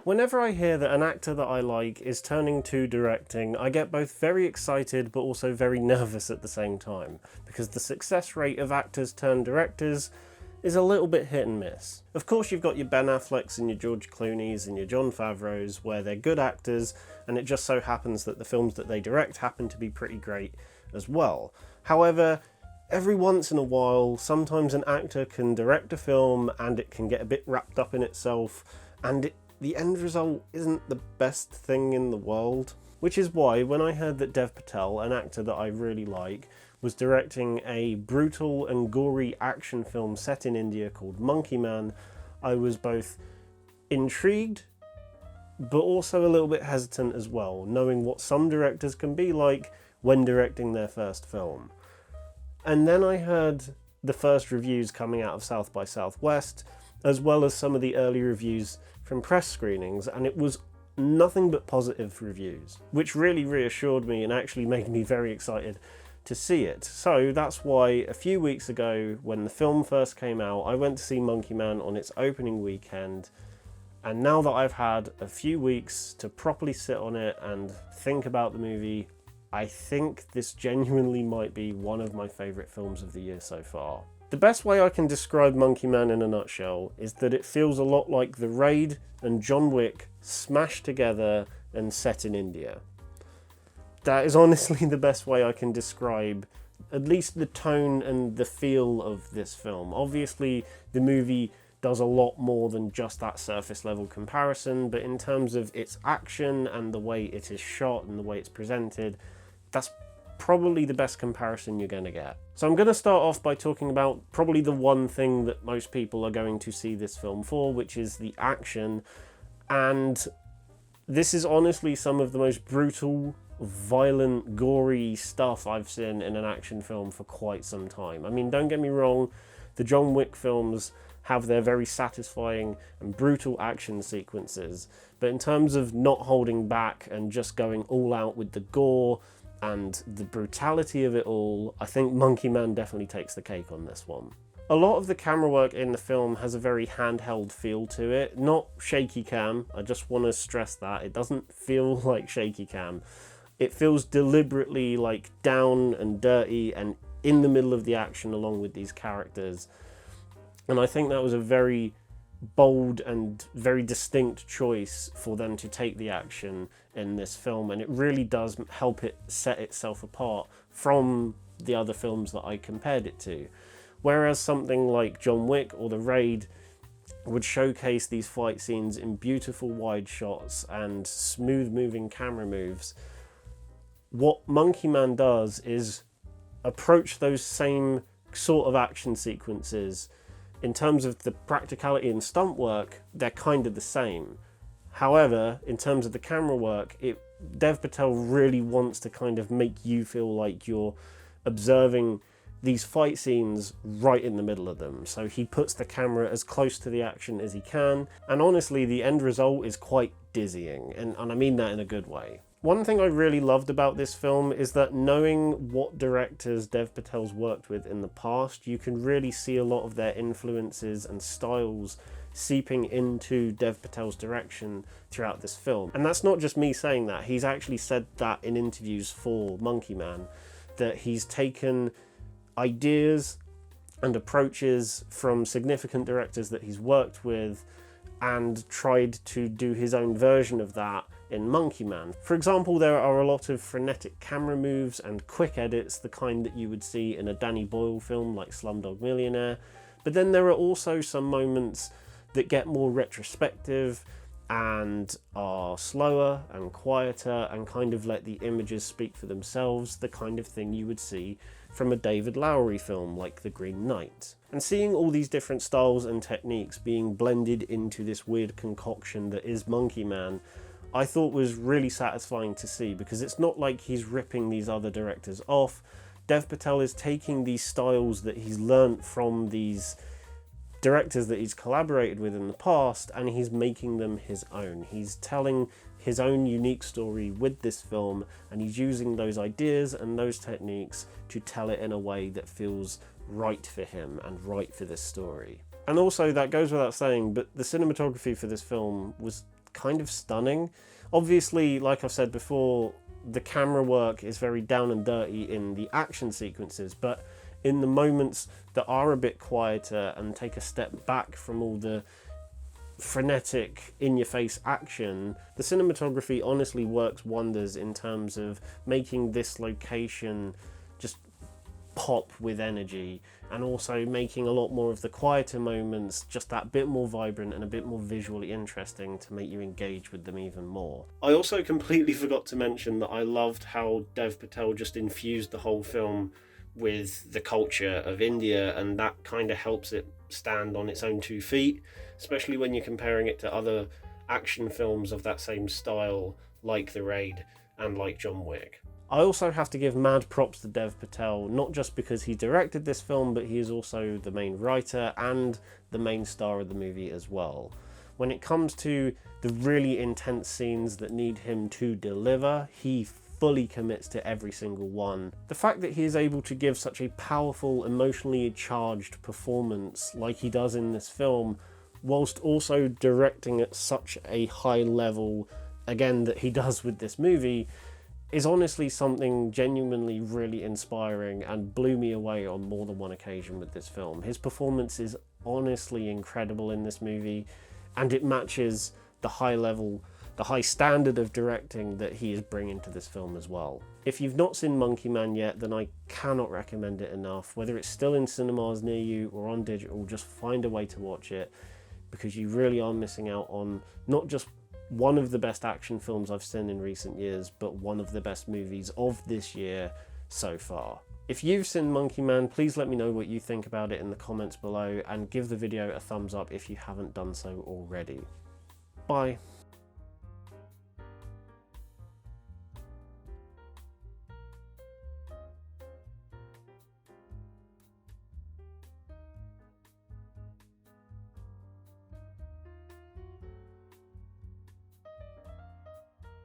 Whenever I hear that an actor that I like is turning to directing, I get both very excited but also very nervous at the same time, because the success rate of actors turned directors is a little bit hit and miss. Of course you've got your Ben Afflecks and your George Clooney's and your Jon Favreau's, where they're good actors and it just so happens that the films that they direct happen to be pretty great as well. However, every once in a while, sometimes an actor can direct a film and it can get a bit wrapped up in itself, and the end result isn't the best thing in the world. Which is why, when I heard that Dev Patel, an actor that I really like, was directing a brutal and gory action film set in India called Monkey Man, I was both intrigued but also a little bit hesitant as well, knowing what some directors can be like when directing their first film. And then I heard the first reviews coming out of South by Southwest, as well as some of the early reviews from press screenings, and it was nothing but positive reviews, which really reassured me and actually made me very excited to see it. So that's why a few weeks ago, when the film first came out, I went to see Monkey Man on its opening weekend, and now that I've had a few weeks to properly sit on it and think about the movie, I think this genuinely might be one of my favourite films of the year so far. The best way I can describe Monkey Man in a nutshell is that it feels a lot like The Raid and John Wick smashed together and set in India. That is honestly the best way I can describe at least the tone and the feel of this film. Obviously, the movie does a lot more than just that surface level comparison, but in terms of its action and the way it is shot and the way it's presented, that's probably the best comparison you're going to get. So I'm going to start off by talking about probably the one thing that most people are going to see this film for, which is the action. And this is honestly some of the most brutal, violent, gory stuff I've seen in an action film for quite some time. I mean, don't get me wrong, the John Wick films have their very satisfying and brutal action sequences, but in terms of not holding back and just going all out with the gore and the brutality of it all, I think Monkey Man definitely takes the cake on this one. A lot of the camera work in the film has a very handheld feel to it, not shaky cam. I just want to stress that. It doesn't feel like shaky cam. It feels deliberately like down and dirty and in the middle of the action along with these characters. And I think that was a very bold and very distinct choice for them to take the action in this film, and it really does help it set itself apart from the other films that I compared it to. Whereas something like John Wick or The Raid would showcase these fight scenes in beautiful wide shots and smooth moving camera moves, what Monkey Man does is approach those same sort of action sequences. In terms of the practicality and stunt work, they're kind of the same. However, in terms of the camera work, Dev Patel really wants to kind of make you feel like you're observing these fight scenes right in the middle of them. So he puts the camera as close to the action as he can, and honestly, the end result is quite dizzying, and I mean that in a good way. One thing I really loved about this film is that knowing what directors Dev Patel's worked with in the past, you can really see a lot of their influences and styles seeping into Dev Patel's direction throughout this film. And that's not just me saying that, he's actually said that in interviews for Monkey Man, that he's taken ideas and approaches from significant directors that he's worked with and tried to do his own version of that in Monkey Man. For example, there are a lot of frenetic camera moves and quick edits, the kind that you would see in a Danny Boyle film like Slumdog Millionaire, but then there are also some moments that get more retrospective and are slower and quieter and kind of let the images speak for themselves, the kind of thing you would see from a David Lowery film like The Green Knight. And seeing all these different styles and techniques being blended into this weird concoction that is Monkey Man, I thought was really satisfying to see, because it's not like he's ripping these other directors off. Dev Patel is taking these styles that he's learnt from these directors that he's collaborated with in the past, and he's making them his own. He's telling his own unique story with this film, and he's using those ideas and those techniques to tell it in a way that feels right for him and right for this story. And also, that goes without saying, but the cinematography for this film was kind of stunning. Obviously, like I've said before, the camera work is very down and dirty in the action sequences, but in the moments that are a bit quieter and take a step back from all the frenetic, in-your-face action, the cinematography honestly works wonders in terms of making this location just pop with energy, and also making a lot more of the quieter moments just that bit more vibrant and a bit more visually interesting to make you engage with them even more. I also completely forgot to mention that I loved how Dev Patel just infused the whole film with the culture of India, and that kind of helps it stand on its own 2 feet, especially when you're comparing it to other action films of that same style like The Raid and like John Wick. I also have to give mad props to Dev Patel, not just because he directed this film, but he is also the main writer and the main star of the movie as well. When it comes to the really intense scenes that need him to deliver, he fully commits to every single one. The fact that he is able to give such a powerful, emotionally charged performance like he does in this film, whilst also directing at such a high level, again, that he does with this movie, is honestly something genuinely really inspiring and blew me away on more than one occasion with this film. His performance is honestly incredible in this movie, and it matches the high standard of directing that he is bringing to this film as well. If you've not seen Monkey Man yet, then I cannot recommend it enough. Whether it's still in cinemas near you or on digital, just find a way to watch it, because you really are missing out on not just one of the best action films I've seen in recent years, but one of the best movies of this year so far. If you've seen Monkey Man, please let me know what you think about it in the comments below, and give the video a thumbs up if you haven't done so already. Bye.